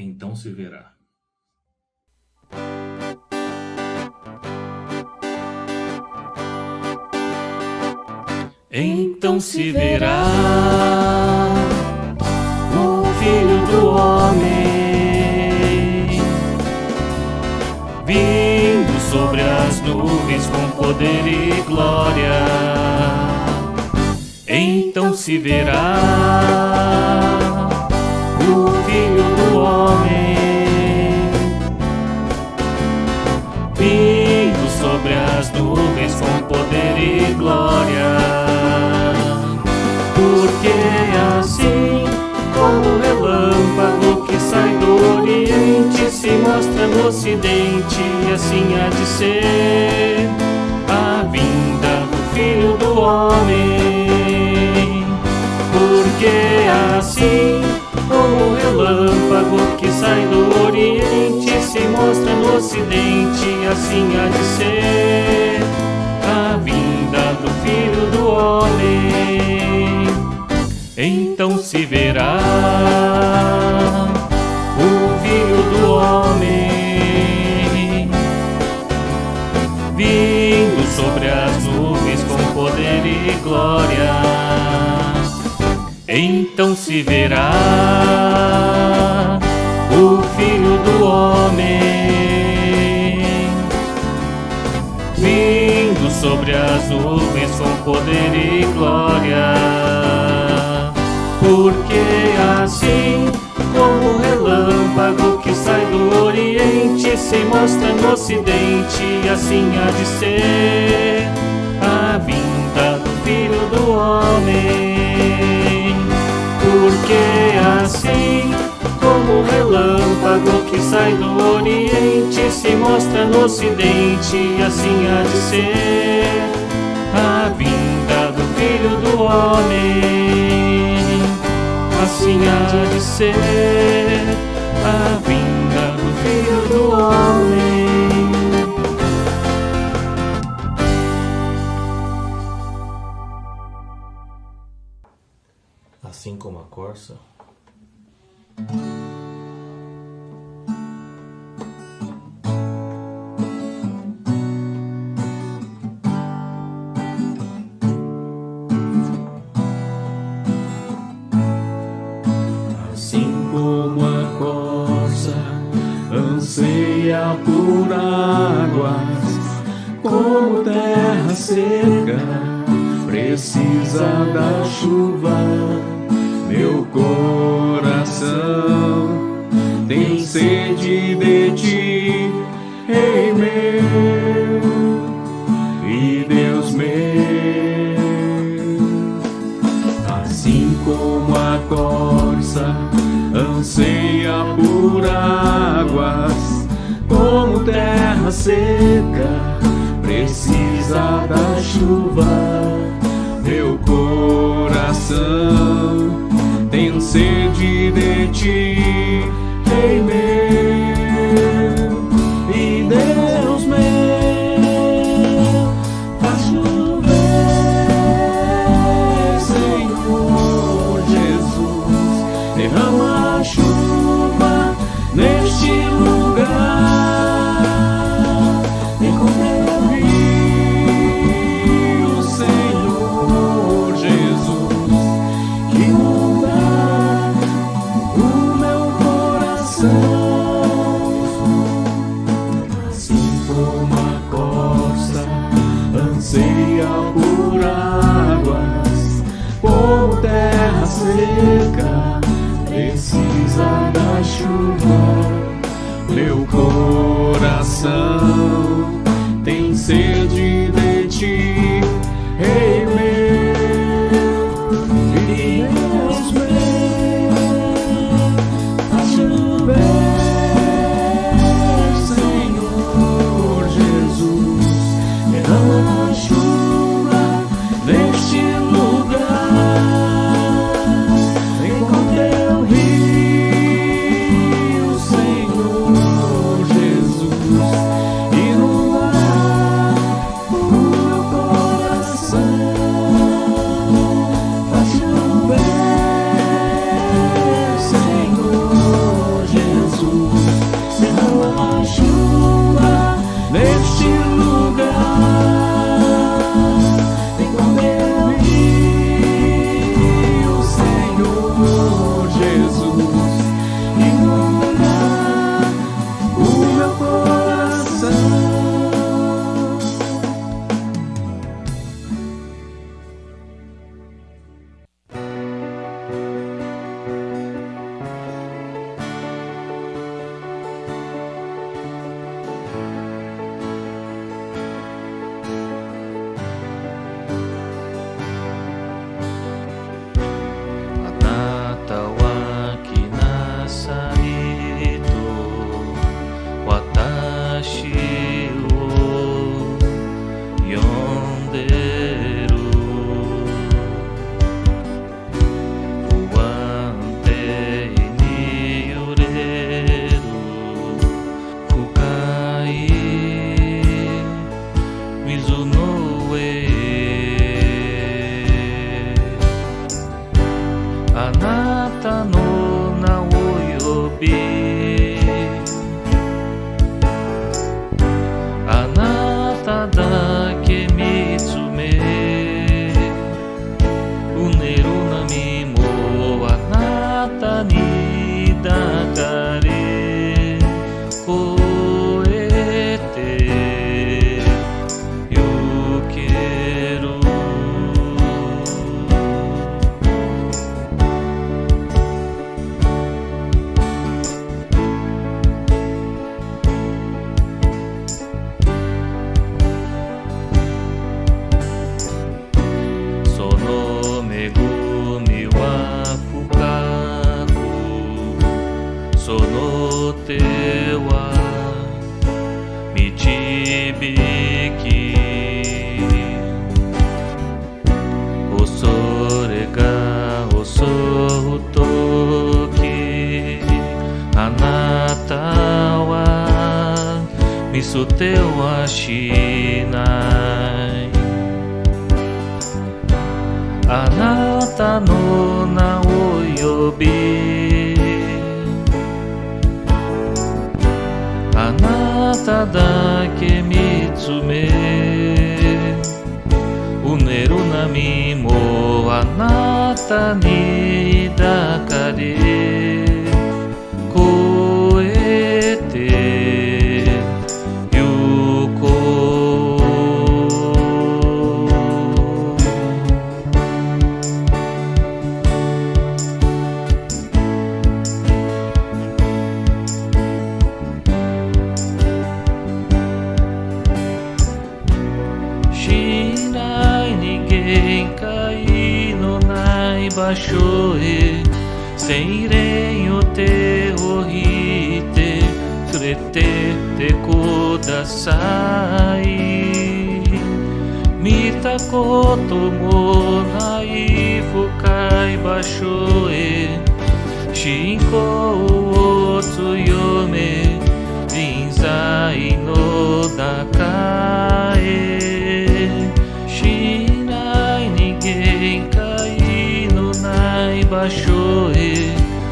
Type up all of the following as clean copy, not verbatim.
então se verá. Então se verá o Filho do Homem vindo sobre as nuvens com poder e glória. Então se verá o Filho do Homem vindo sobre as nuvens com poder e glória. Porque assim como o relâmpago que sai do Oriente se mostra no Ocidente, assim há de ser a vinda do Filho do Homem. Porque assim como o relâmpago que sai do Oriente se mostra no Ocidente, assim há de ser a vinda do Filho do Homem. Então se verá o Filho do Homem vindo sobre as nuvens com poder e glória. Então se verá o Filho do Homem vindo sobre as nuvens com poder e glória. Porque assim como o relâmpago que sai do Oriente se mostra no Ocidente, assim há de ser a vinda do Filho do Homem. Porque assim como o relâmpago que sai do Oriente se mostra no Ocidente, assim há de ser a vinda do Filho do Homem. Assim há de ser a vinda do Filho do Homem. Assim como a corça, assim como a corça anseia por águas, como terra seca precisa da chuva, meu coração tem sede de ti, Rei meu e Deus meu. Assim como a corça anseia por águas, como terra seca precisa da chuva, meu coração tem sede de ti, Rei meu e Deus meu. Faz chover, Senhor Jesus, derrama a chuva neste lugar. Encontra o rio, Senhor Jesus, que inundar o meu coração. Assim como a corça anseia por águas, como terra seca precisa da chuva, meu coração tem sede de ti, Rei meu e Deus meu. Faz chover, Senhor Jesus, derrama a chuva neste lugar. Encontrei o rio, Senhor Jesus, e no ar teu ashinai Anata no na oyobi Anata dake mitsume Uneru nami mo anata ni dakare Koete yuko Shinai ninguém kai no nai bashoe Seirei o te ohite Surete te kudasai Mitakoto mo nai fukai bashoe Shinko o tsuyome Rinzai no dakae Shinai ninguém kai no nai bashoe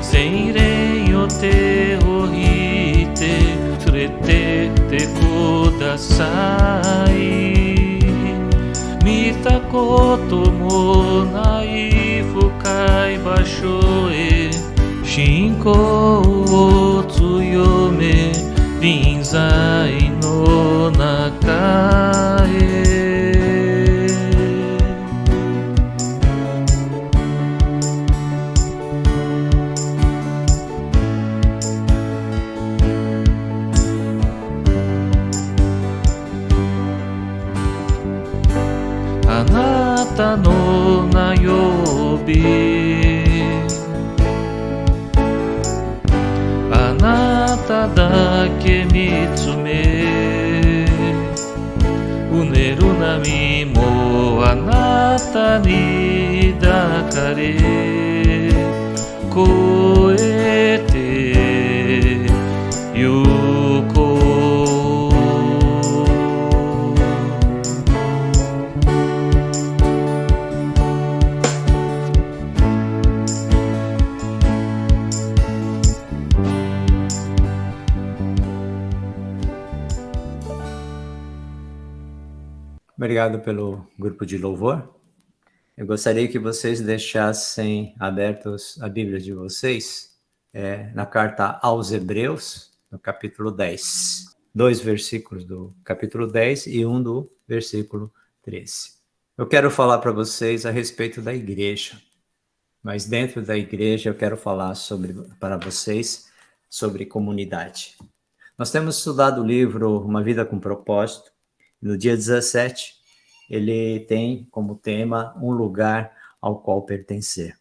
Seirei o te ohite Surete te kudasai Mitakoto mo nai fukai bashoe Shinko o tsuyome Rinzai no nakae Anata no nayobi Anata dake mitsume Uneru nami mo anata ni dakare Koete yuko Obrigado pelo grupo de louvor. Eu gostaria que vocês deixassem abertos a Bíblia de vocês na carta aos Hebreus, no capítulo 10. 2 versículos do capítulo 10 e um do versículo 13. Eu quero falar para vocês a respeito da igreja, mas dentro da igreja eu quero falar para vocês sobre comunidade. Nós temos estudado o livro Uma Vida com Propósito. No dia 17, ele tem como tema um lugar ao qual pertencer.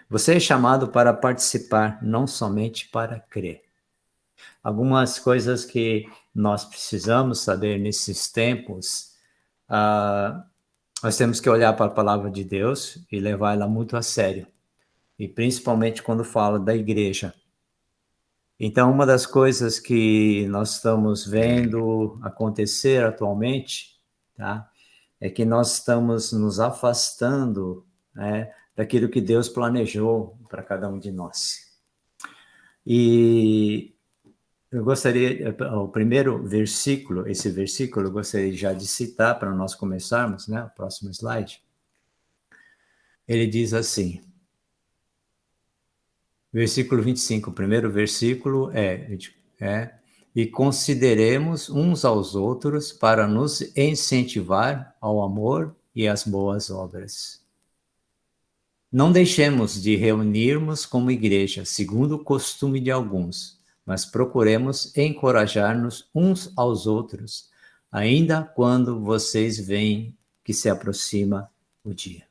Você é chamado para participar, não somente para crer. Algumas coisas que nós precisamos saber nesses tempos, nós temos que olhar para a palavra de Deus e levar ela muito a sério. E principalmente quando fala da igreja. Então, uma das coisas que nós estamos vendo acontecer atualmente, tá, é que nós estamos nos afastando, né, daquilo que Deus planejou para cada um de nós. E eu gostaria, o primeiro versículo, esse versículo eu gostaria já de citar para nós começarmos, né, o próximo slide. Ele diz assim, versículo 25, o primeiro versículo e consideremos uns aos outros para nos incentivar ao amor e às boas obras. Não deixemos de reunirmos como igreja, segundo o costume de alguns, mas procuremos encorajar-nos uns aos outros, ainda quando vocês veem que se aproxima o dia.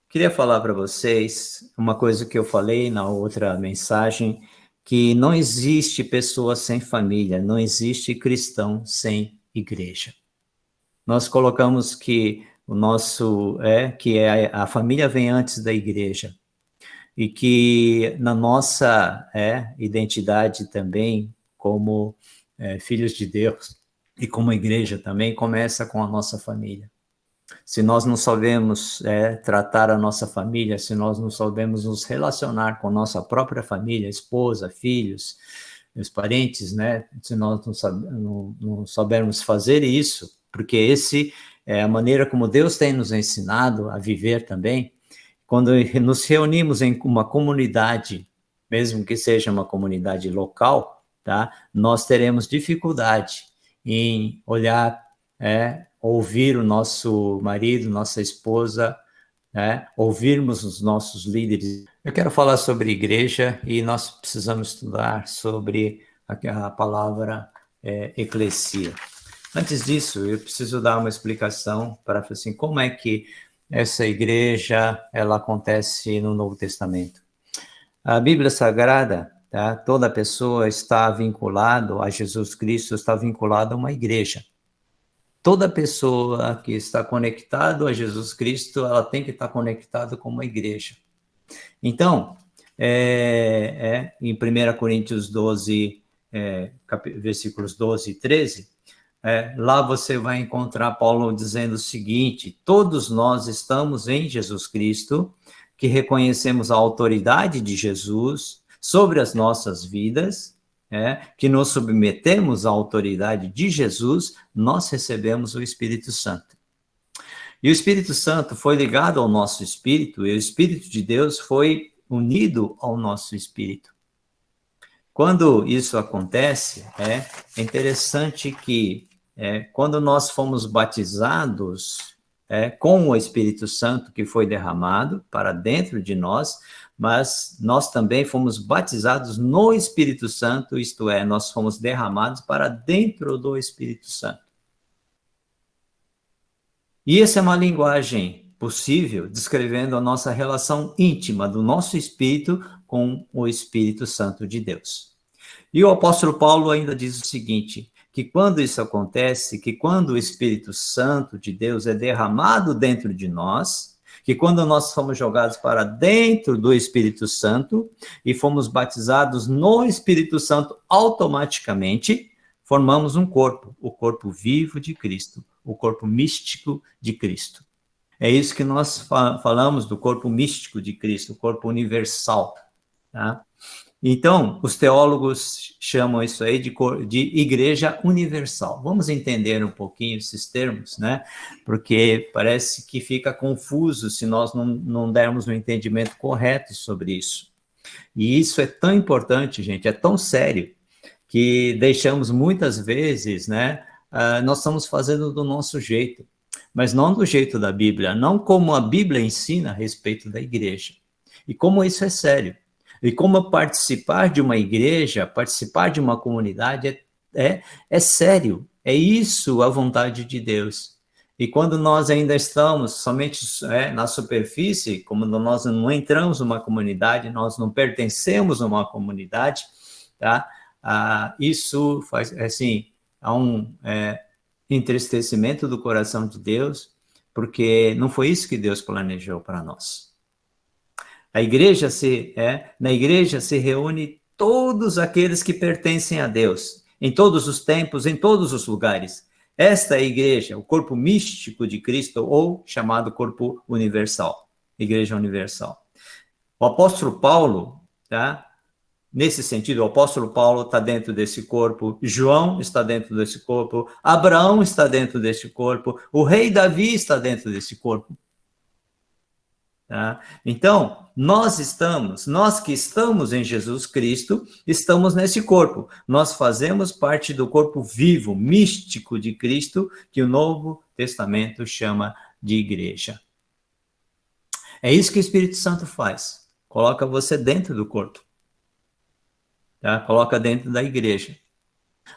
Queria falar para vocês uma coisa que eu falei na outra mensagem, que não existe pessoa sem família, não existe cristão sem igreja. Nós colocamos que a família vem antes da igreja, e que na nossa identidade também, como filhos de Deus, e como igreja também, começa com a nossa família. Se nós não sabemos tratar a nossa família, se nós não sabemos nos relacionar com nossa própria família, esposa, filhos, meus parentes, né? Se nós não soubermos fazer isso, porque esse é a maneira como Deus tem nos ensinado a viver também, quando nos reunimos em uma comunidade, mesmo que seja uma comunidade local, tá? Nós teremos dificuldade em olhar, ouvir o nosso marido, nossa esposa, ouvirmos os nossos líderes. Eu quero falar sobre igreja e nós precisamos estudar sobre a palavra eclesia. Antes disso, eu preciso dar uma explicação para assim, como é que essa igreja ela acontece no Novo Testamento. A Bíblia Sagrada, tá? Toda pessoa está vinculada a Jesus Cristo, está vinculada a uma igreja. Toda pessoa que está conectada a Jesus Cristo, ela tem que estar conectada com uma igreja. Então, em 1 Coríntios 12, versículos 12 e 13, lá você vai encontrar Paulo dizendo o seguinte: todos nós estamos em Jesus Cristo, que reconhecemos a autoridade de Jesus sobre as nossas vidas, que nos submetemos à autoridade de Jesus, nós recebemos o Espírito Santo. E o Espírito Santo foi ligado ao nosso espírito, e o Espírito de Deus foi unido ao nosso espírito. Quando isso acontece, é interessante que quando nós fomos batizados com o Espírito Santo que foi derramado para dentro de nós, mas nós também fomos batizados no Espírito Santo, isto é, nós fomos derramados para dentro do Espírito Santo. E essa é uma linguagem possível, descrevendo a nossa relação íntima do nosso espírito com o Espírito Santo de Deus. E o apóstolo Paulo ainda diz o seguinte, que quando isso acontece, que quando o Espírito Santo de Deus é derramado dentro de nós, que quando nós fomos jogados para dentro do Espírito Santo e fomos batizados no Espírito Santo automaticamente, formamos um corpo, o corpo vivo de Cristo, o corpo místico de Cristo. É isso que nós falamos do corpo místico de Cristo, o corpo universal, tá? Então, os teólogos chamam isso aí de igreja universal. Vamos entender um pouquinho esses termos, né? Porque parece que fica confuso se nós não dermos um entendimento correto sobre isso. E isso é tão importante, gente, é tão sério, que deixamos muitas vezes, né? Nós estamos fazendo do nosso jeito, mas não do jeito da Bíblia, não como a Bíblia ensina a respeito da igreja. E como isso é sério. E como participar de uma igreja, participar de uma comunidade é sério, é isso a vontade de Deus. E quando nós ainda estamos somente na superfície, como nós não entramos numa comunidade, nós não pertencemos a uma comunidade, tá? Isso faz, assim, há um entristecimento do coração de Deus, porque não foi isso que Deus planejou para nós. Na igreja se reúne todos aqueles que pertencem a Deus, em todos os tempos, em todos os lugares. Esta é a igreja, o corpo místico de Cristo, ou chamado corpo universal, igreja universal. O apóstolo Paulo, tá? Nesse sentido, o apóstolo Paulo está dentro desse corpo, João está dentro desse corpo, Abraão está dentro desse corpo, o rei Davi está dentro desse corpo. Tá? Então, nós que estamos em Jesus Cristo, estamos nesse corpo. Nós fazemos parte do corpo vivo, místico de Cristo, que o Novo Testamento chama de igreja. É isso que o Espírito Santo faz. Coloca você dentro do corpo. Tá? Coloca dentro da igreja.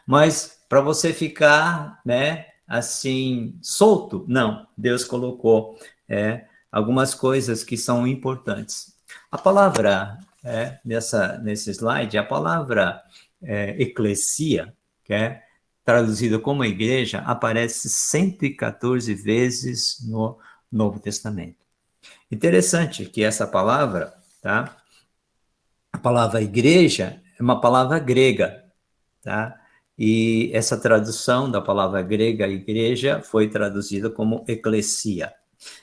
Mas para você ficar, assim, solto, não. Deus colocou algumas coisas que são importantes. A palavra, nesse slide, a palavra eclesia, que é traduzida como igreja, aparece 114 vezes no Novo Testamento. Interessante que essa palavra, tá? A palavra igreja é uma palavra grega, tá? e essa tradução da palavra grega igreja foi traduzida como eclesia.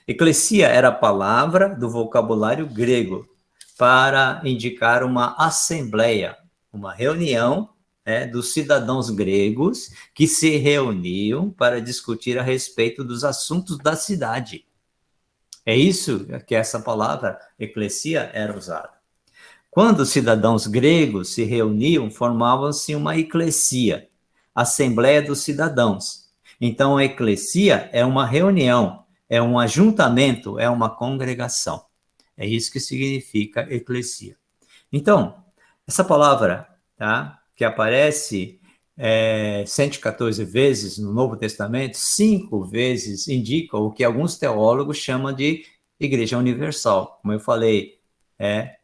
Eclesia era a palavra do vocabulário grego para indicar uma assembleia, uma reunião dos cidadãos gregos que se reuniam para discutir a respeito dos assuntos da cidade. É isso que essa palavra eclesia era usada. Quando os cidadãos gregos se reuniam, formavam-se uma eclesia, Assembleia dos Cidadãos. Então, a eclesia é uma reunião, é um ajuntamento, é uma congregação. É isso que significa eclesia. Então, essa palavra, tá, que aparece 114 vezes no Novo Testamento, 5 vezes indica o que alguns teólogos chamam de Igreja Universal. Como eu falei,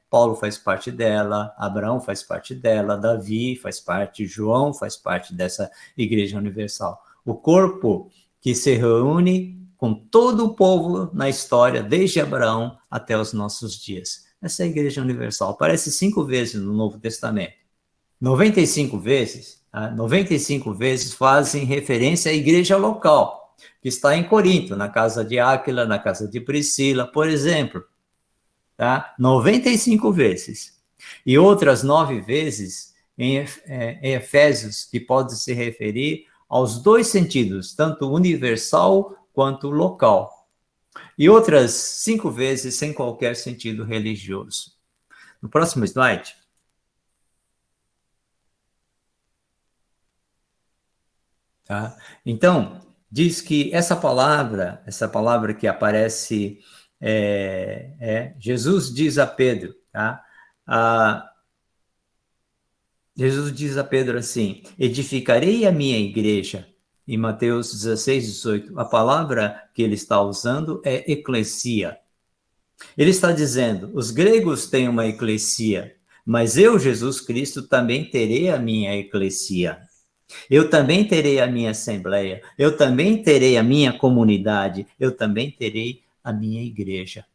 Paulo faz parte dela, Abraão faz parte dela, Davi faz parte, João faz parte dessa Igreja Universal. O corpo que se reúne com todo o povo na história, desde Abraão até os nossos dias. Essa é a Igreja Universal. Aparece 5 vezes no Novo Testamento. 95 vezes fazem referência à igreja local, que está em Corinto, na casa de Áquila, na casa de Priscila, por exemplo. Tá? 95 vezes. E outras 9 vezes em Efésios, que pode se referir aos 2 sentidos, tanto universal quanto local. E outras 5 vezes sem qualquer sentido religioso. No próximo slide. Tá? Então, diz que essa palavra que aparece, Jesus diz a Pedro, tá? Jesus diz a Pedro assim: edificarei a minha igreja. Em Mateus 16, 18, a palavra que ele está usando é eclesia. Ele está dizendo, os gregos têm uma eclesia, mas eu, Jesus Cristo, também terei a minha eclesia. Eu também terei a minha assembleia, eu também terei a minha comunidade, eu também terei a minha igreja.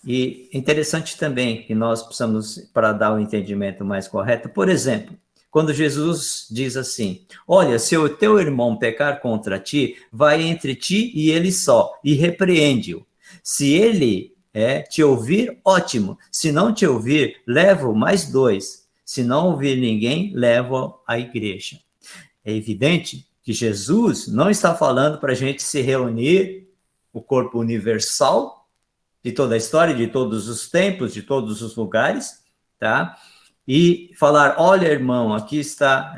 E interessante também que nós precisamos, para dar o entendimento mais correto, por exemplo, quando Jesus diz assim, olha, se o teu irmão pecar contra ti, vai entre ti e ele só, e repreende-o. Se ele te ouvir, ótimo. Se não te ouvir, leva mais 2. Se não ouvir ninguém, leva à igreja. É evidente que Jesus não está falando para a gente se reunir, o corpo universal, de toda a história, de todos os tempos, de todos os lugares, tá? E falar, olha, irmão, aqui está,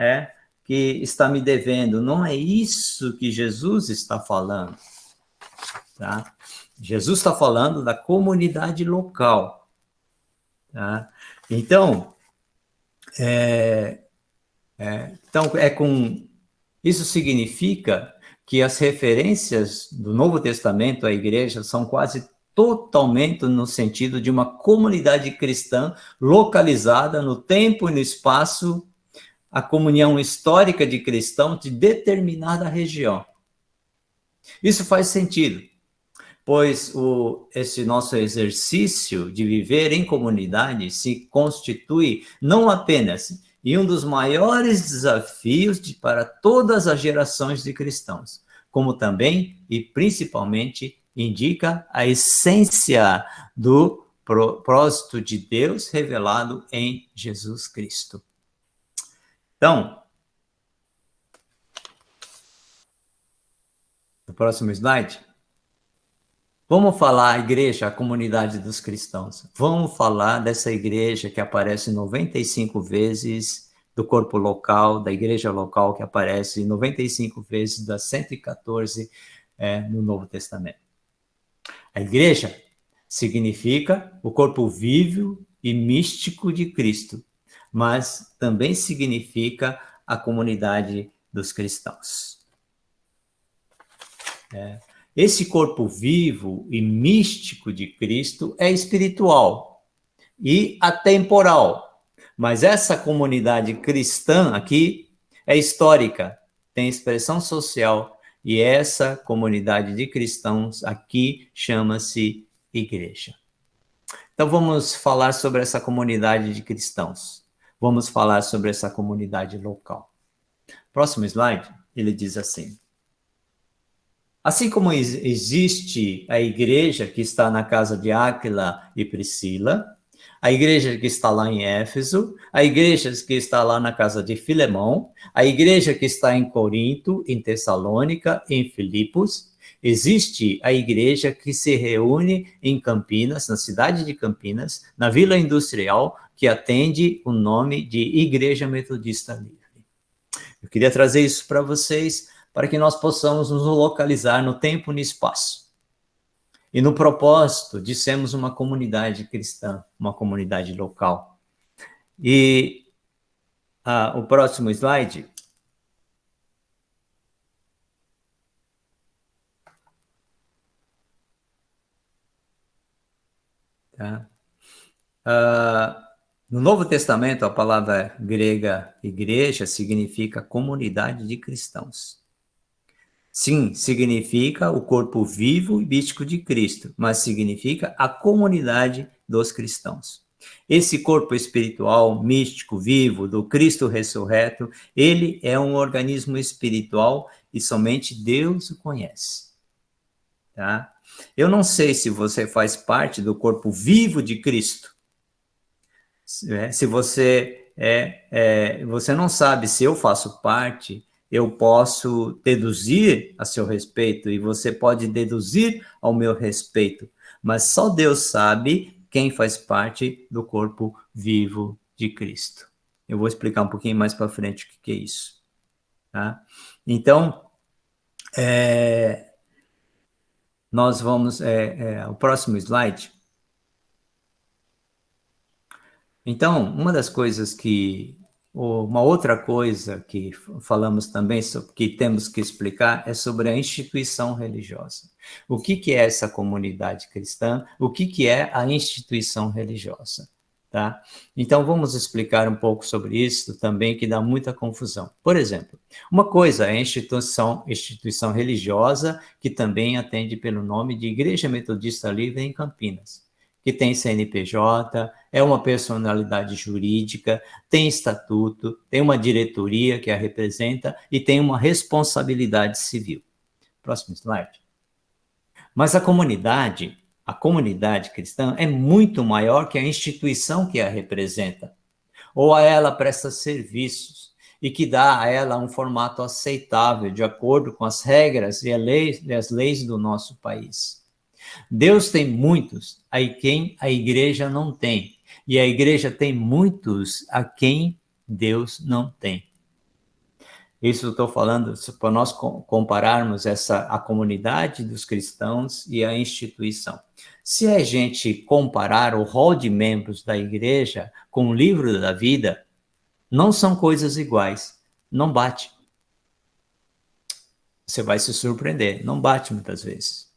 que está me devendo. Não é isso que Jesus está falando, tá? Jesus está falando da comunidade local, tá? Então, isso significa que as referências do Novo Testamento à igreja são quase totalmente no sentido de uma comunidade cristã localizada no tempo e no espaço, a comunhão histórica de cristãos de determinada região. Isso faz sentido, pois esse nosso exercício de viver em comunidade se constitui não apenas em um dos maiores desafios para todas as gerações de cristãos, como também e principalmente indica a essência do propósito de Deus revelado em Jesus Cristo. Então, no próximo slide, vamos falar a igreja, a comunidade dos cristãos. Vamos falar dessa igreja que aparece 95 vezes, do corpo local, da igreja local, que aparece 95 vezes das 114 no Novo Testamento. A igreja significa o corpo vivo e místico de Cristo, mas também significa a comunidade dos cristãos. Esse corpo vivo e místico de Cristo é espiritual e atemporal, mas essa comunidade cristã aqui é histórica, tem expressão social, e essa comunidade de cristãos aqui chama-se igreja. Então vamos falar sobre essa comunidade de cristãos. Vamos falar sobre essa comunidade local. Próximo slide, ele diz assim: assim como existe a igreja que está na casa de Áquila e Priscila, a igreja que está lá em Éfeso, a igreja que está lá na casa de Filemão, a igreja que está em Corinto, em Tessalônica, em Filipos, existe a igreja que se reúne em Campinas, na cidade de Campinas, na Vila Industrial, que atende o nome de Igreja Metodista Livre. Eu queria trazer isso para vocês, para que nós possamos nos localizar no tempo e no espaço. E no propósito de sermos uma comunidade cristã, uma comunidade local. E o próximo slide. Tá? No Novo Testamento, a palavra grega igreja significa comunidade de cristãos. Sim, significa o corpo vivo e místico de Cristo, mas significa a comunidade dos cristãos. Esse corpo espiritual, místico, vivo, do Cristo ressurreto, ele é um organismo espiritual e somente Deus o conhece. Tá? Eu não sei se você faz parte do corpo vivo de Cristo. Se você você não sabe se eu faço parte, eu posso deduzir a seu respeito e você pode deduzir ao meu respeito, mas só Deus sabe quem faz parte do corpo vivo de Cristo. Eu vou explicar um pouquinho mais para frente o que é isso. Tá? Então, nós vamos... o próximo slide. Então, uma outra coisa que falamos também, que temos que explicar, é sobre a instituição religiosa. O que é essa comunidade cristã? O que é a instituição religiosa? Tá? Então, vamos explicar um pouco sobre isso também, que dá muita confusão. Por exemplo, uma coisa é a instituição religiosa, que também atende pelo nome de Igreja Metodista Livre em Campinas, que tem CNPJ, é uma personalidade jurídica, tem estatuto, tem uma diretoria que a representa e tem uma responsabilidade civil. Próximo slide. Mas a comunidade cristã é muito maior que a instituição que a representa, ou a ela presta serviços e que dá a ela um formato aceitável, de acordo com as regras e as leis do nosso país. Deus tem muitos a quem a igreja não tem, e a igreja tem muitos a quem Deus não tem. Isso eu estou falando para nós compararmos a comunidade dos cristãos e a instituição. Se a gente comparar o rol de membros da igreja com o livro da vida, não são coisas iguais, não bate. Você vai se surpreender, não bate muitas vezes,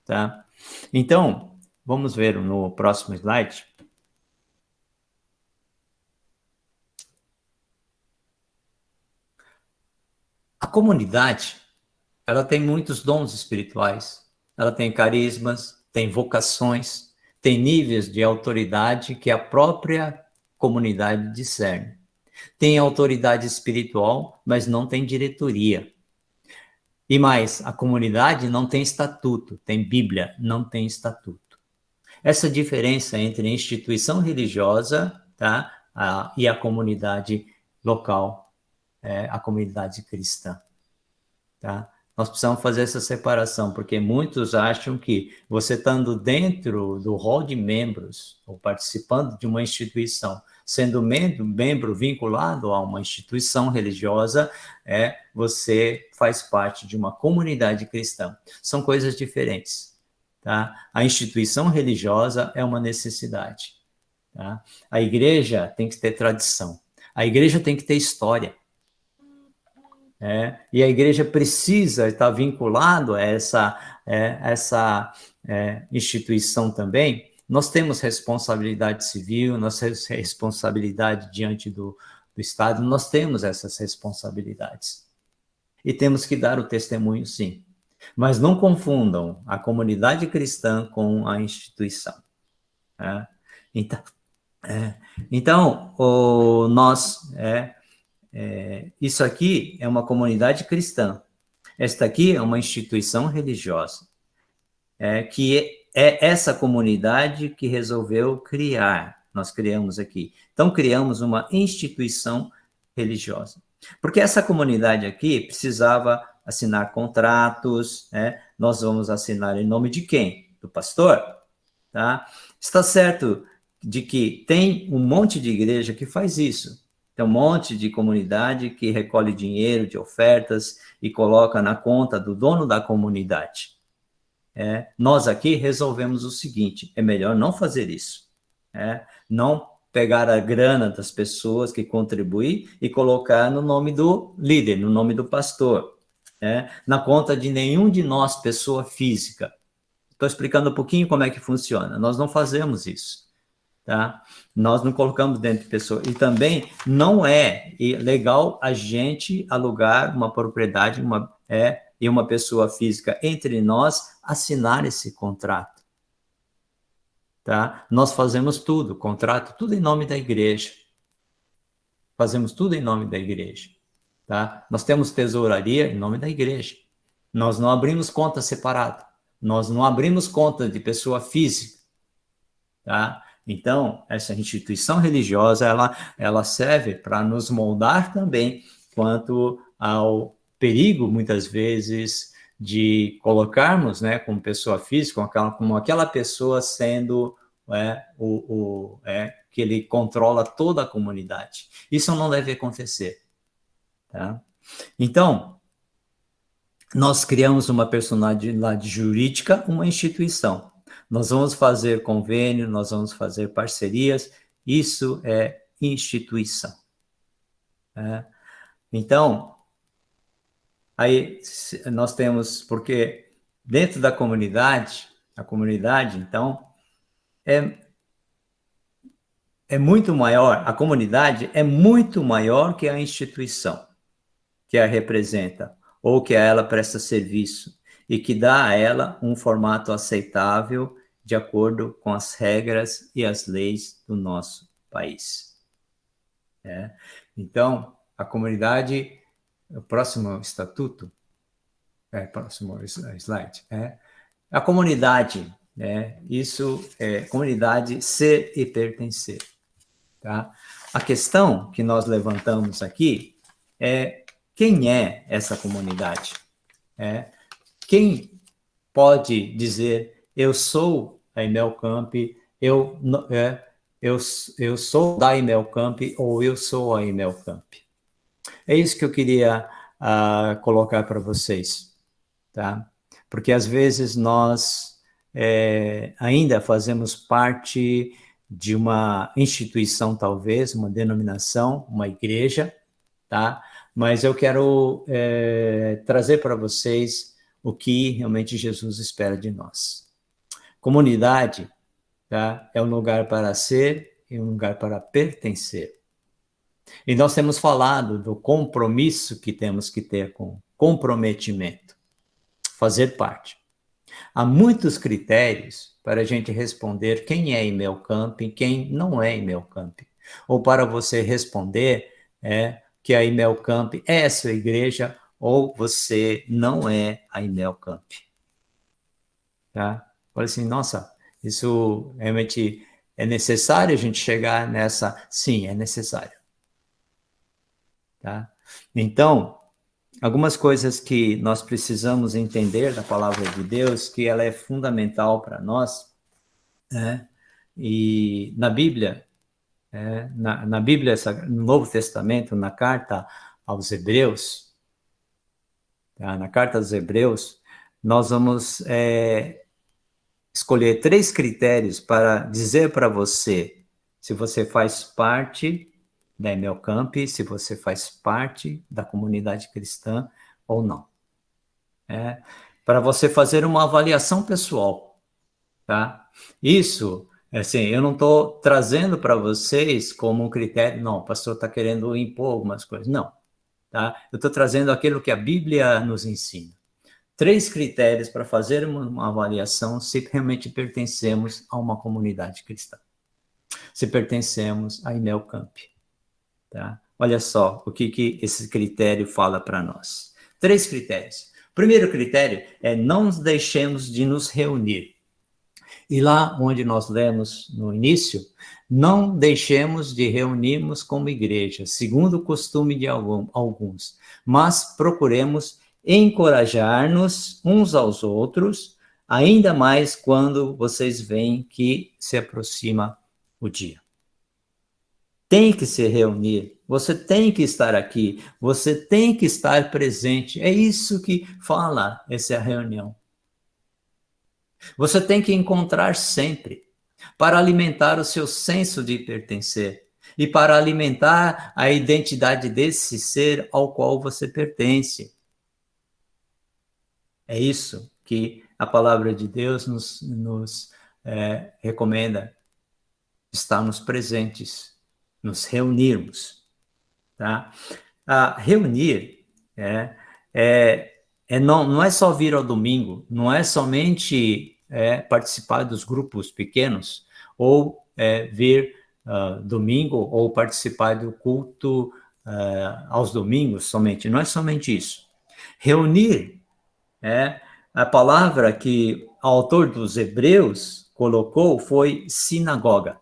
tá? Então, vamos ver no próximo slide. A comunidade, ela tem muitos dons espirituais, ela tem carismas, tem vocações, tem níveis de autoridade que a própria comunidade discerne. Tem autoridade espiritual, mas não tem diretoria. E mais, a comunidade não tem estatuto, tem Bíblia, não tem estatuto. Essa diferença entre a instituição religiosa, tá, e a comunidade local, a comunidade cristã. Tá? Nós precisamos fazer essa separação, porque muitos acham que você estando dentro do rol de membros, ou participando de uma instituição, sendo membro vinculado a uma instituição religiosa, você faz parte de uma comunidade cristã. São coisas diferentes. Tá? A instituição religiosa é uma necessidade. Tá? A igreja tem que ter tradição. A igreja tem que ter história. E a igreja precisa estar vinculado a essa instituição também. Nós temos responsabilidade civil, nós temos responsabilidade diante do Estado, nós temos essas responsabilidades. E temos que dar o testemunho, sim. Mas não confundam a comunidade cristã com a instituição. Então, então isso aqui é uma comunidade cristã. Esta aqui é uma instituição religiosa, que é essa comunidade que resolveu criar. Nós criamos aqui. Então, criamos uma instituição religiosa. Porque essa comunidade aqui precisava assinar contratos, nós vamos assinar em nome de quem? Do pastor, tá? Está certo de que tem um monte de igreja que faz isso. Tem um monte de comunidade que recolhe dinheiro de ofertas e coloca na conta do dono da comunidade. Nós aqui resolvemos o seguinte, é melhor não fazer isso. Não pegar a grana das pessoas que contribuem e colocar no nome do líder, no nome do pastor, na conta de nenhum de nós, pessoa física. Estou explicando um pouquinho como é que funciona. Nós não fazemos isso, tá? Nós não colocamos dentro de pessoa. E também não é legal a gente alugar uma propriedade, e uma pessoa física entre nós assinar esse contrato. Tá? Nós fazemos tudo, contrato, tudo em nome da igreja. Fazemos tudo em nome da igreja. Tá? Nós temos tesouraria em nome da igreja. Nós não abrimos conta separada. Nós não abrimos conta de pessoa física. Tá? Então, essa instituição religiosa, ela serve para nos moldar também quanto ao perigo, muitas vezes, de colocarmos, como pessoa física, como aquela pessoa sendo que ele controla toda a comunidade. Isso não deve acontecer. Tá? Então, nós criamos uma personalidade jurídica, uma instituição. Nós vamos fazer convênio, nós vamos fazer parcerias, isso é instituição. Então, aí nós temos, porque dentro da comunidade, a comunidade, então, é muito maior, a comunidade é muito maior que a instituição que a representa, ou que a ela presta serviço, e que dá a ela um formato aceitável de acordo com as regras e as leis do nosso país. Então, a comunidade, o próximo estatuto, próximo slide, a comunidade, isso é comunidade ser e pertencer. Tá? A questão que nós levantamos aqui é quem é essa comunidade? Quem pode dizer, eu sou a Imelcamp, eu sou da Imelcamp ou eu sou a Imelcamp? É isso que eu queria colocar para vocês, tá? Porque às vezes nós ainda fazemos parte de uma instituição, talvez, uma denominação, uma igreja, tá? Mas eu quero trazer para vocês o que realmente Jesus espera de nós. Comunidade, tá? É um lugar para ser e um lugar para pertencer. E nós temos falado do compromisso que temos que ter com comprometimento, fazer parte. Há muitos critérios para a gente responder quem é Imelcamp e quem não é Imelcamp. Ou para você responder que a Imelcamp é a sua igreja ou você não é a Imelcamp. Tá? Olha assim, nossa, isso realmente é necessário a gente chegar nessa... Sim, é necessário. Tá? Então, algumas coisas que nós precisamos entender da palavra de Deus, que ela é fundamental para nós, e na Bíblia, na Bíblia, no Novo Testamento, na carta aos Hebreus, tá? Na carta aos Hebreus, nós vamos escolher 3 critérios para dizer para você se você faz parte da Imelcamp, se você faz parte da comunidade cristã ou não. Para você fazer uma avaliação pessoal, tá? Isso, assim, eu não estou trazendo para vocês como um critério, não, o pastor está querendo impor algumas coisas, não, tá? Eu estou trazendo aquilo que a Bíblia nos ensina. 3 critérios para fazer uma avaliação se realmente pertencemos a uma comunidade cristã. se pertencemos a Imelcamp. Tá? Olha só o que esse critério fala para nós. 3 critérios. O primeiro critério é não nos deixemos de nos reunir. E lá onde nós lemos no início, não deixemos de reunirmos como igreja, segundo o costume de alguns, mas procuremos encorajar-nos uns aos outros, ainda mais quando vocês veem que se aproxima o dia. Tem que se reunir, você tem que estar aqui, você tem que estar presente. É isso que fala essa reunião. Você tem que encontrar sempre, para alimentar o seu senso de pertencer e para alimentar a identidade desse ser ao qual você pertence. É isso que a palavra de Deus nos recomenda, estarmos presentes, nos reunirmos. Tá? Reunir não é só vir ao domingo, não é somente participar dos grupos pequenos, ou vir domingo, ou participar do culto aos domingos somente. Não é somente isso. Reunir a palavra que o autor dos Hebreus colocou foi sinagoga.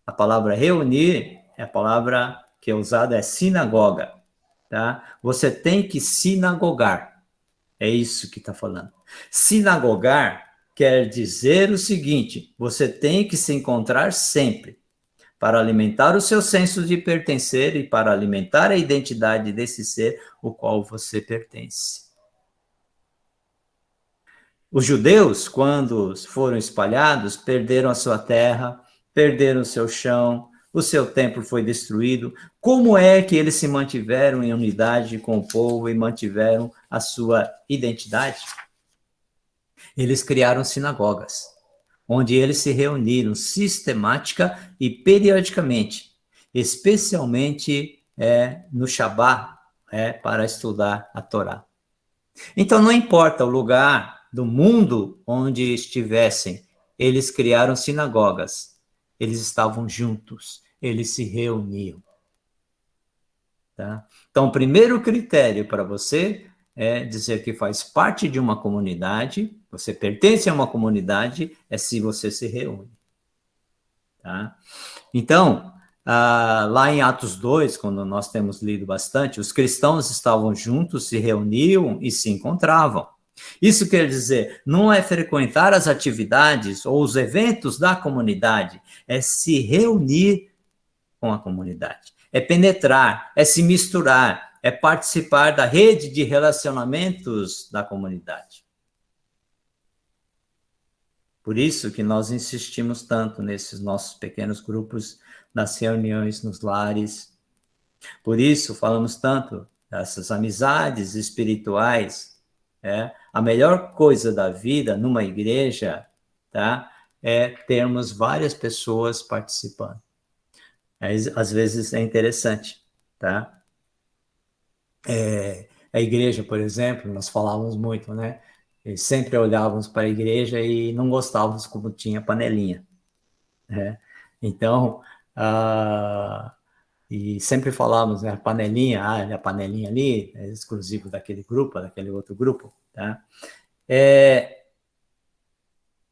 A palavra reunir, a palavra que é usada é sinagoga. Tá? Você tem que sinagogar. É isso que está falando. Sinagogar quer dizer o seguinte: você tem que se encontrar sempre para alimentar o seu senso de pertencer e para alimentar a identidade desse ser o qual você pertence. Os judeus, quando foram espalhados, perderam a sua terra, perderam o seu chão, o seu templo foi destruído. Como é que eles se mantiveram em unidade com o povo e mantiveram a sua identidade? Eles criaram sinagogas, onde eles se reuniram sistemática e periodicamente, especialmente no Shabá, para estudar a Torá. Então, não importa o lugar do mundo onde estivessem, eles criaram sinagogas, eles estavam juntos, eles se reuniam. Tá? Então, o primeiro critério para você é dizer que faz parte de uma comunidade, você pertence a uma comunidade, é se você se reúne. Tá? Então, lá em Atos 2, quando nós temos lido bastante, os cristãos estavam juntos, se reuniam e se encontravam. Isso quer dizer, não é frequentar as atividades ou os eventos da comunidade, é se reunir com a comunidade, é penetrar, é se misturar, é participar da rede de relacionamentos da comunidade. Por isso que nós insistimos tanto nesses nossos pequenos grupos, nas reuniões, nos lares. Por isso falamos tanto dessas amizades espirituais. A melhor coisa da vida numa igreja, tá, é termos várias pessoas participando. Às vezes é interessante, tá? A igreja, por exemplo, nós falávamos muito, né? E sempre olhávamos para a igreja e não gostávamos como tinha panelinha. Então, e sempre falávamos, né, a panelinha ali é exclusivo daquele grupo, daquele outro grupo. Tá?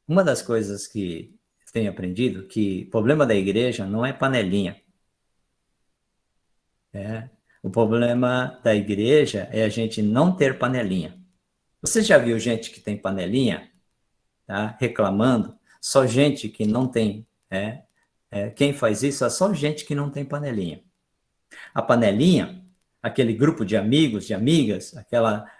Uma das coisas que tenho aprendido, que o problema da igreja não é panelinha. O problema da igreja é a gente não ter panelinha. Você já viu gente que tem panelinha, tá, reclamando? Só gente que não tem. Quem faz isso é só gente que não tem panelinha. A panelinha, aquele grupo de amigos, de amigas, aquela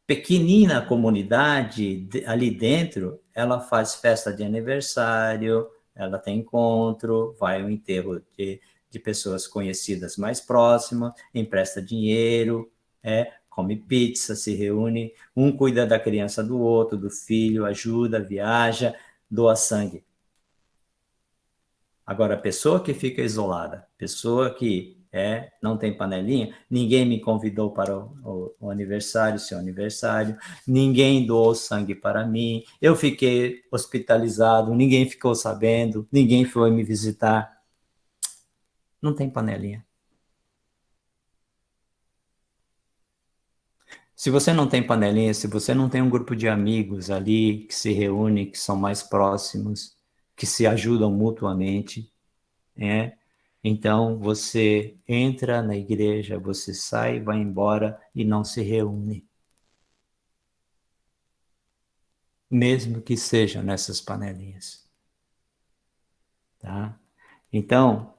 pequenina comunidade ali dentro, ela faz festa de aniversário, ela tem encontro, vai ao enterro de pessoas conhecidas mais próximas, empresta dinheiro, come pizza, se reúne, um cuida da criança do outro, do filho, ajuda, viaja, doa sangue. Agora, a pessoa que fica isolada, pessoa que Não tem panelinha? Ninguém me convidou para o aniversário, seu aniversário, ninguém doou sangue para mim, eu fiquei hospitalizado, ninguém ficou sabendo, ninguém foi me visitar. Não tem panelinha. Se você não tem panelinha, se você não tem um grupo de amigos ali que se reúne, que são mais próximos, que se ajudam mutuamente, então você entra na igreja, você sai, vai embora e não se reúne. Mesmo que seja nessas panelinhas. Tá? Então,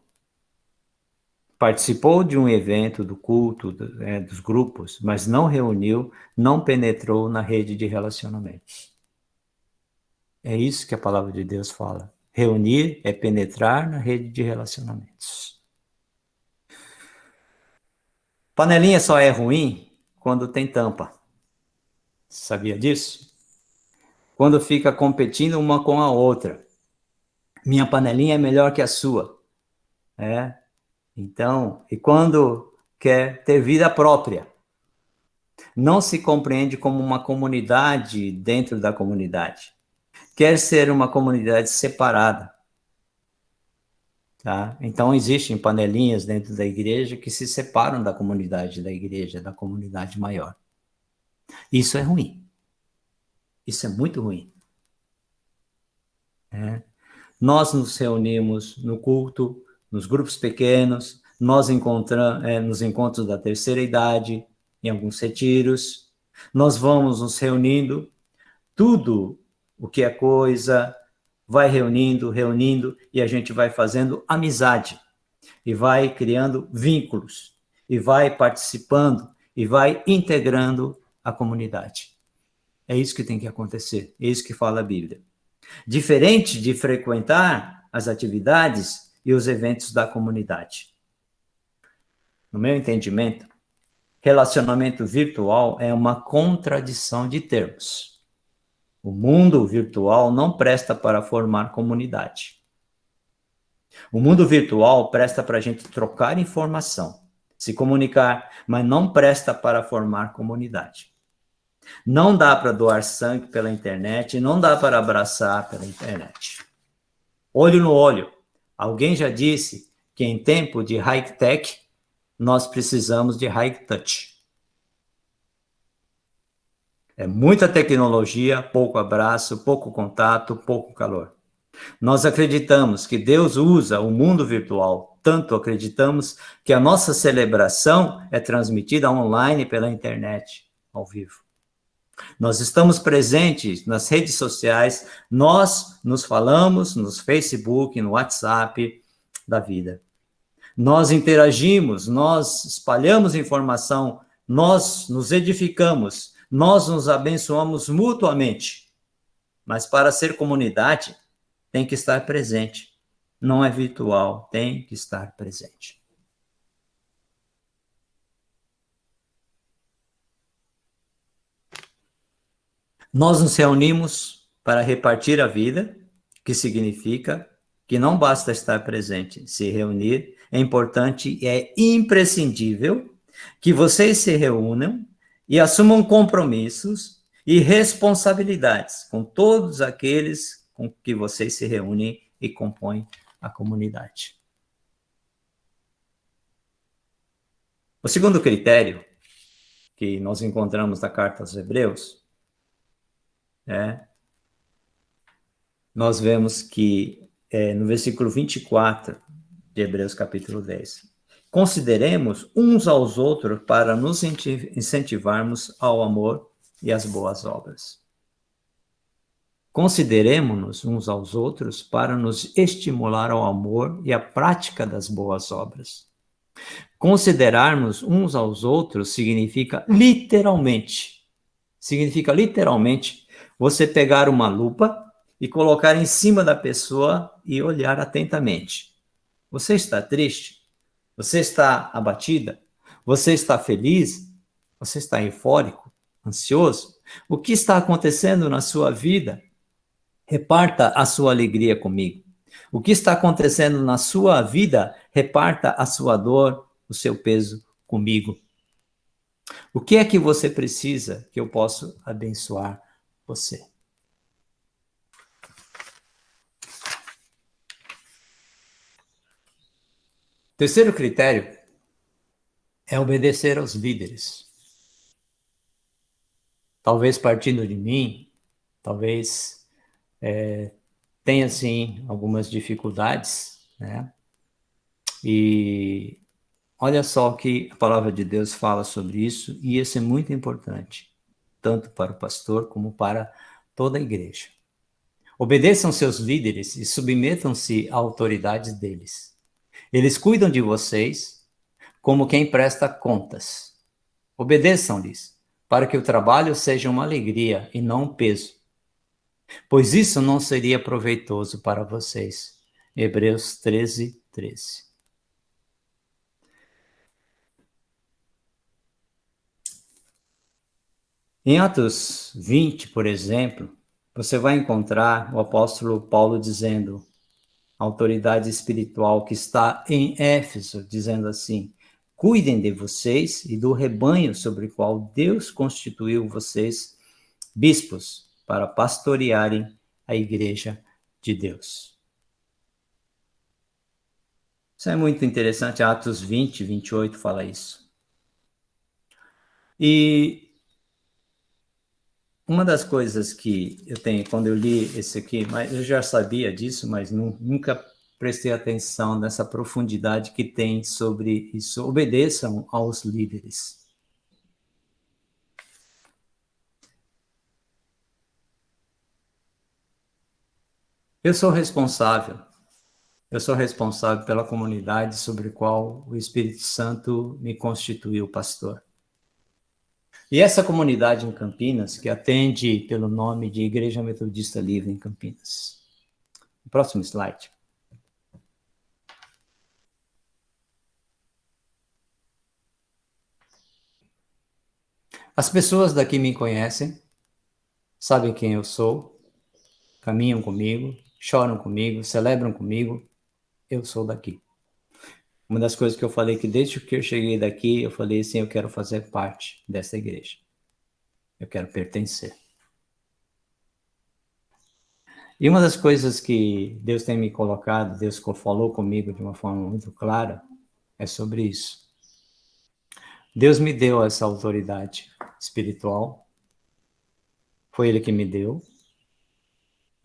participou de um evento, do culto, dos grupos, mas não reuniu, não penetrou na rede de relacionamentos. É isso que a palavra de Deus fala. Reunir é penetrar na rede de relacionamentos. Panelinha só é ruim quando tem tampa. Sabia disso? Quando fica competindo uma com a outra. Minha panelinha é melhor que a sua. Então, e quando quer ter vida própria, não se compreende como uma comunidade dentro da comunidade. Quer ser uma comunidade separada. Tá? Então, existem panelinhas dentro da igreja que se separam da comunidade igreja, da comunidade maior. Isso é ruim. Isso é muito ruim. Nós nos reunimos no culto, nos grupos pequenos, nós encontramos nos encontros da terceira idade, em alguns retiros, nós vamos nos reunindo, tudo o que é coisa, vai reunindo, e a gente vai fazendo amizade, e vai criando vínculos, e vai participando, e vai integrando a comunidade. É isso que tem que acontecer, é isso que fala a Bíblia. Diferente de frequentar as atividades e os eventos da comunidade. No meu entendimento, relacionamento virtual é uma contradição de termos. O mundo virtual não presta para formar comunidade. O mundo virtual presta para a gente trocar informação, se comunicar, mas não presta para formar comunidade. Não dá para doar sangue pela internet, não dá para abraçar pela internet. Olho no olho. Alguém já disse que em tempo de high-tech, nós precisamos de high-touch. É muita tecnologia, pouco abraço, pouco contato, pouco calor. Nós acreditamos que Deus usa o mundo virtual, tanto acreditamos que a nossa celebração é transmitida online pela internet, ao vivo. Nós estamos presentes nas redes sociais, nós nos falamos no Facebook, no WhatsApp da vida. Nós interagimos, nós espalhamos informação, nós nos edificamos, nós nos abençoamos mutuamente. Mas para ser comunidade, tem que estar presente. Não é virtual, tem que estar presente. Nós nos reunimos para repartir a vida, que significa que não basta estar presente, se reunir é importante e é imprescindível que vocês se reúnam e assumam compromissos e responsabilidades com todos aqueles com que vocês se reúnem e compõem a comunidade. O segundo critério que nós encontramos na carta aos Hebreus nós vemos que no versículo 24 de Hebreus capítulo 10, consideremos uns aos outros para nos incentivarmos ao amor e às boas obras. Consideremos-nos uns aos outros para nos estimular ao amor e à prática das boas obras. Considerarmos uns aos outros significa literalmente você pegar uma lupa e colocar em cima da pessoa e olhar atentamente. Você está triste? Você está abatida? Você está feliz? Você está eufórico? Ansioso? O que está acontecendo na sua vida? Reparta a sua alegria comigo. O que está acontecendo na sua vida? Reparta a sua dor o seu peso comigo. O que é que você precisa que eu possa abençoar você? Terceiro critério é obedecer aos líderes. Talvez partindo de mim, talvez tenha, sim, algumas dificuldades, né? E olha só o que a palavra de Deus fala sobre isso, e isso é muito importante, tanto para o pastor como para toda a igreja. Obedeçam seus líderes e submetam-se à autoridade deles. Eles cuidam de vocês como quem presta contas. Obedeçam-lhes, para que o trabalho seja uma alegria e não um peso, pois isso não seria proveitoso para vocês. Hebreus 13, 13. Em Atos 20, por exemplo, você vai encontrar o apóstolo Paulo dizendo, a autoridade espiritual que está em Éfeso, dizendo assim: cuidem de vocês e do rebanho sobre o qual Deus constituiu vocês, bispos, para pastorearem a igreja de Deus. Isso é muito interessante, Atos 20, 28 fala isso. E uma das coisas que eu tenho, quando eu li esse aqui, mas eu já sabia disso, mas nunca prestei atenção nessa profundidade que tem sobre isso. Obedeçam aos líderes. Eu sou responsável pela comunidade sobre a qual o Espírito Santo me constituiu pastor. E essa comunidade em Campinas, que atende pelo nome de Igreja Metodista Livre em Campinas. Próximo slide. As pessoas daqui me conhecem, sabem quem eu sou, caminham comigo, choram comigo, celebram comigo. Eu sou daqui. Uma das coisas que eu falei que desde que eu cheguei daqui, eu falei assim, eu quero fazer parte dessa igreja. Eu quero pertencer. E uma das coisas que Deus tem me colocado, Deus falou comigo de uma forma muito clara, é sobre isso. Deus me deu essa autoridade espiritual. Foi Ele que me deu.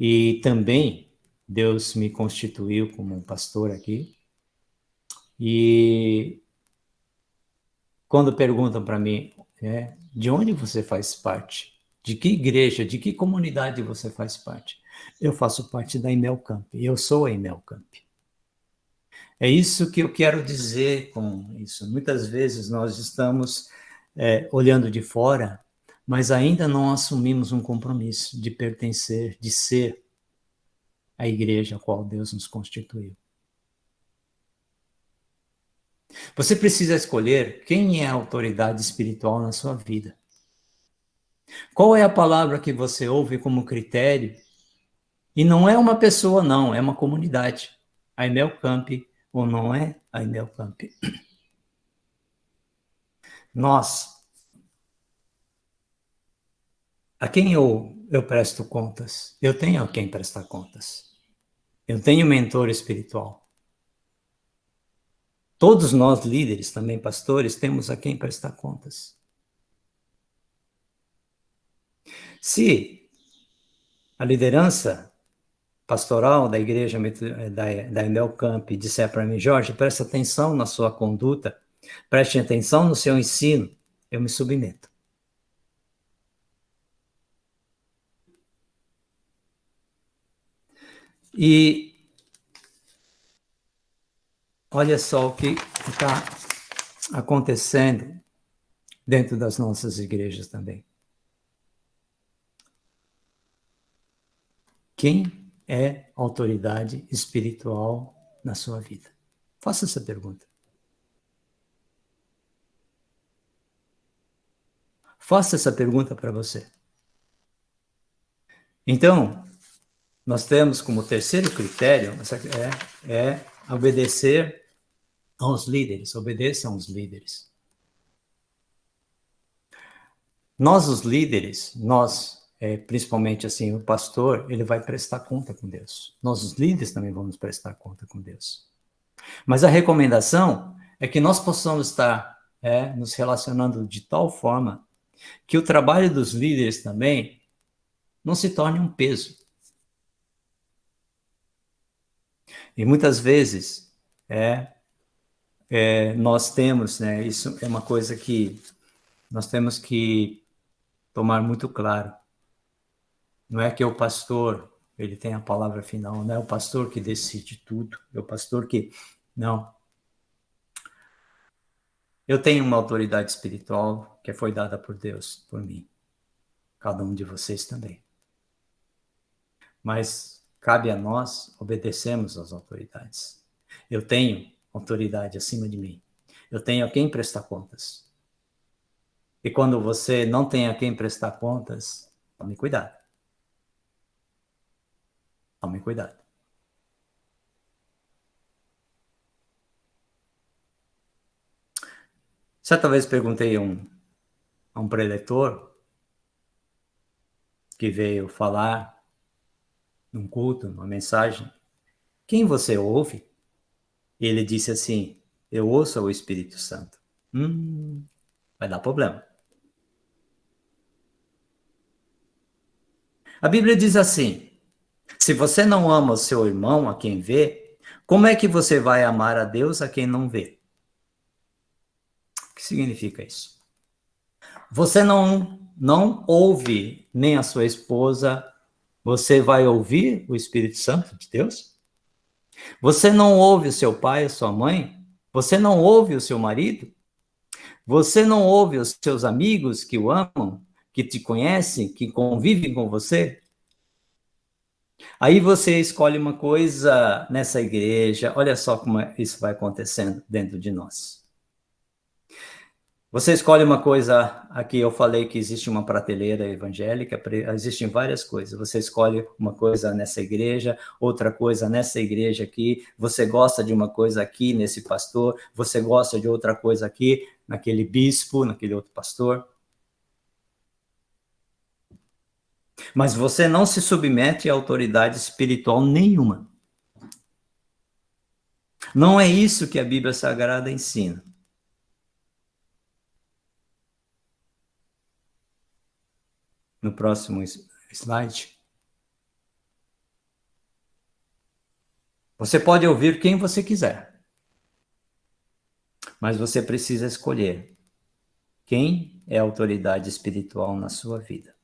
E também Deus me constituiu como um pastor aqui. E quando perguntam para mim, de onde você faz parte? De que igreja, de que comunidade você faz parte? Eu faço parte da Imel Camp. Eu sou a Imel Camp. É isso que eu quero dizer com isso. Muitas vezes nós estamos olhando de fora, mas ainda não assumimos um compromisso de pertencer, de ser a igreja a qual Deus nos constituiu. Você precisa escolher quem é a autoridade espiritual na sua vida. Qual é a palavra que você ouve como critério? E não é uma pessoa, não, é uma comunidade. A Imel Camp ou não é a Imel Camp. Nós, a quem eu presto contas? Eu tenho a quem prestar contas. Eu tenho mentor espiritual. Todos nós, líderes, também pastores, temos a quem prestar contas. Se a liderança pastoral da igreja da Imel Camp disser para mim, Jorge, preste atenção na sua conduta, preste atenção no seu ensino, eu me submeto. E olha só o que está acontecendo dentro das nossas igrejas também. Quem é autoridade espiritual na sua vida? Faça essa pergunta. Faça essa pergunta para você. Então, nós temos como terceiro critério obedecer aos líderes, obedeçam aos líderes. Nós, os líderes, principalmente assim, o pastor, ele vai prestar conta com Deus. Nós, os líderes, também vamos prestar conta com Deus. Mas a recomendação é que nós possamos estar nos relacionando de tal forma que o trabalho dos líderes também não se torne um peso. E muitas vezes nós temos, isso é uma coisa que nós temos que tomar muito claro. Não é que o pastor, ele tem a palavra final, não é o pastor que decide tudo, é o pastor que... Não. Eu tenho uma autoridade espiritual que foi dada por Deus, por mim. Cada um de vocês também. Mas cabe a nós obedecermos às autoridades. Eu tenho autoridade acima de mim. Eu tenho a quem prestar contas. E quando você não tem a quem prestar contas, tome cuidado. Tome cuidado. Certa vez perguntei a um preletor que veio falar num culto, numa mensagem, quem você ouve? E ele disse assim, eu ouço o Espírito Santo. Vai dar problema. A Bíblia diz assim, se você não ama o seu irmão, a quem vê, como é que você vai amar a Deus a quem não vê? O que significa isso? Você não ouve nem a sua esposa, você vai ouvir o Espírito Santo de Deus? Você não ouve o seu pai, a sua mãe? Você não ouve o seu marido? Você não ouve os seus amigos que o amam, que te conhecem, que convivem com você? Aí você escolhe uma coisa nessa igreja, olha só como isso vai acontecendo dentro de nós. Você escolhe uma coisa, aqui eu falei que existe uma prateleira evangélica, existem várias coisas. Você escolhe uma coisa nessa igreja, outra coisa nessa igreja aqui, você gosta de uma coisa aqui nesse pastor, você gosta de outra coisa aqui, naquele bispo, naquele outro pastor. Mas você não se submete a autoridade espiritual nenhuma. Não é isso que a Bíblia Sagrada ensina. No próximo slide. Você pode ouvir quem você quiser. Mas você precisa escolher quem é a autoridade espiritual na sua vida.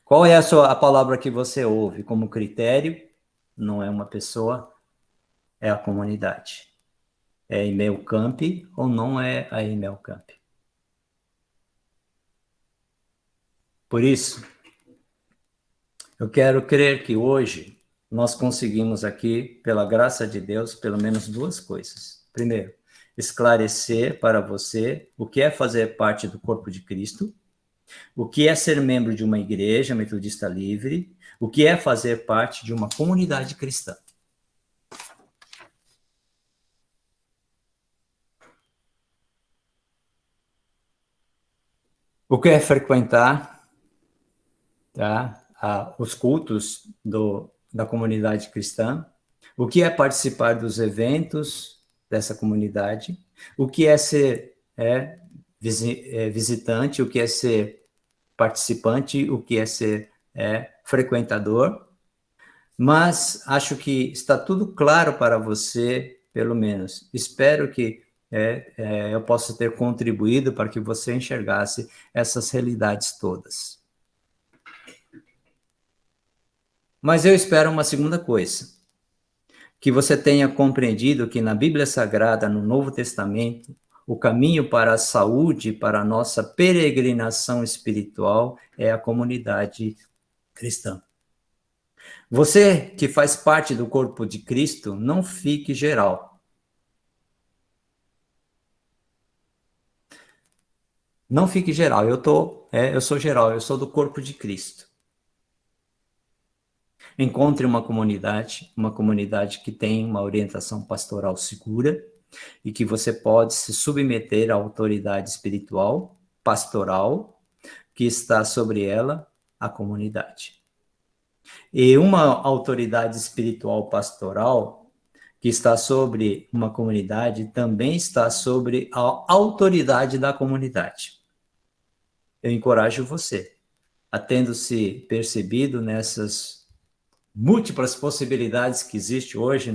Qual é a palavra que você ouve como critério? Não é uma pessoa, é a comunidade. É Emael Camp ou não é a Emael Camp? Por isso, eu quero crer que hoje nós conseguimos aqui, pela graça de Deus, pelo menos duas coisas. Primeiro, esclarecer para você o que é fazer parte do corpo de Cristo, o que é ser membro de uma igreja metodista livre, o que é fazer parte de uma comunidade cristã. O que é frequentar os cultos da comunidade cristã, o que é participar dos eventos dessa comunidade, o que é ser visitante, o que é ser participante, o que é ser frequentador. Mas acho que está tudo claro para você, pelo menos. Espero que eu possa ter contribuído para que você enxergasse essas realidades todas. Mas eu espero uma segunda coisa, que você tenha compreendido que na Bíblia Sagrada, no Novo Testamento, o caminho para a saúde, para a nossa peregrinação espiritual é a comunidade cristã. Você que faz parte do corpo de Cristo, não fique geral. Não fique geral, eu sou geral, eu sou do corpo de Cristo. Encontre uma comunidade que tem uma orientação pastoral segura e que você pode se submeter à autoridade espiritual, pastoral, que está sobre ela, a comunidade. E uma autoridade espiritual pastoral que está sobre uma comunidade também está sobre a autoridade da comunidade. Eu encorajo você, tendo-se percebido nessas múltiplas possibilidades que existem hoje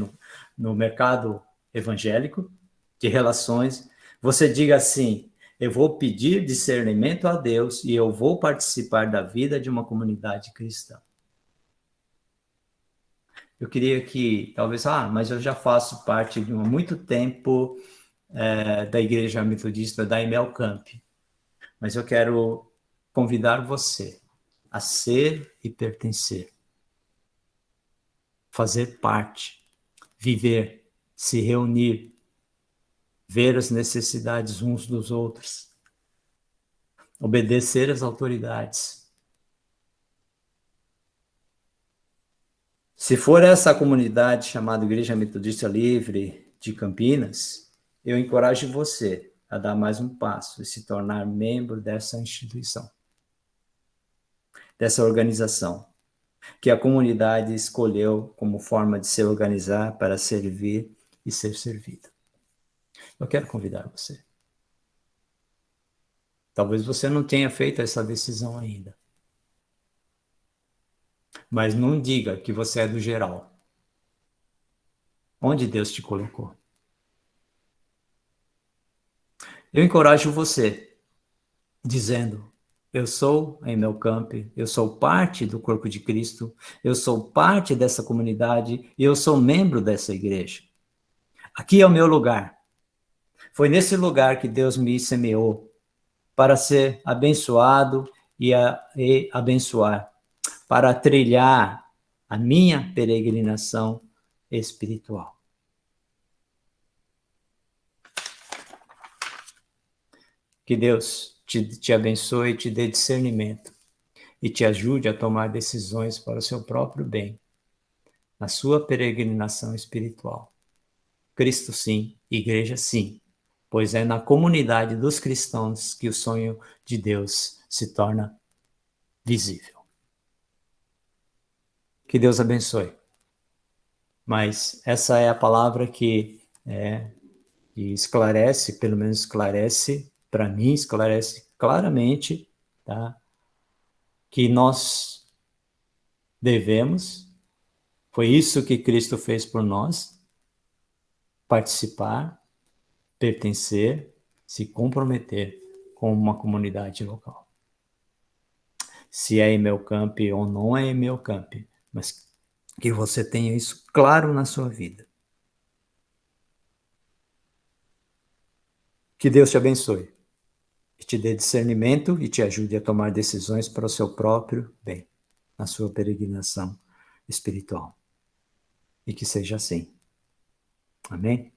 no mercado evangélico de relações, você diga assim: eu vou pedir discernimento a Deus e eu vou participar da vida de uma comunidade cristã. Eu queria que, talvez, mas eu já faço parte de há muito tempo da Igreja Metodista da Imel Camp. Mas eu quero convidar você a ser e pertencer. Fazer parte, viver, se reunir, ver as necessidades uns dos outros, obedecer às autoridades. Se for essa comunidade chamada Igreja Metodista Livre de Campinas, eu encorajo você a dar mais um passo e se tornar membro dessa instituição, dessa organização, que a comunidade escolheu como forma de se organizar para servir e ser servido. Eu quero convidar você. Talvez você não tenha feito essa decisão ainda. Mas não diga que você é do geral. Onde Deus te colocou? Eu encorajo você, dizendo: eu sou em meu campo, eu sou parte do corpo de Cristo, eu sou parte dessa comunidade e eu sou membro dessa igreja. Aqui é o meu lugar. Foi nesse lugar que Deus me semeou para ser abençoado e abençoar, para trilhar a minha peregrinação espiritual. Que Deus te abençoe, te dê discernimento e te ajude a tomar decisões para o seu próprio bem, na sua peregrinação espiritual. Cristo sim, igreja sim, pois é na comunidade dos cristãos que o sonho de Deus se torna visível. Que Deus abençoe. Mas essa é a palavra que esclarece, pelo menos esclarece para mim, esclarece claramente, tá? Que nós devemos, foi isso que Cristo fez por nós, participar, pertencer, se comprometer com uma comunidade local. Se é Imel Camp ou não é Imel Camp, mas que você tenha isso claro na sua vida. Que Deus te abençoe, e te dê discernimento e te ajude a tomar decisões para o seu próprio bem, na sua peregrinação espiritual. E que seja assim. Amém?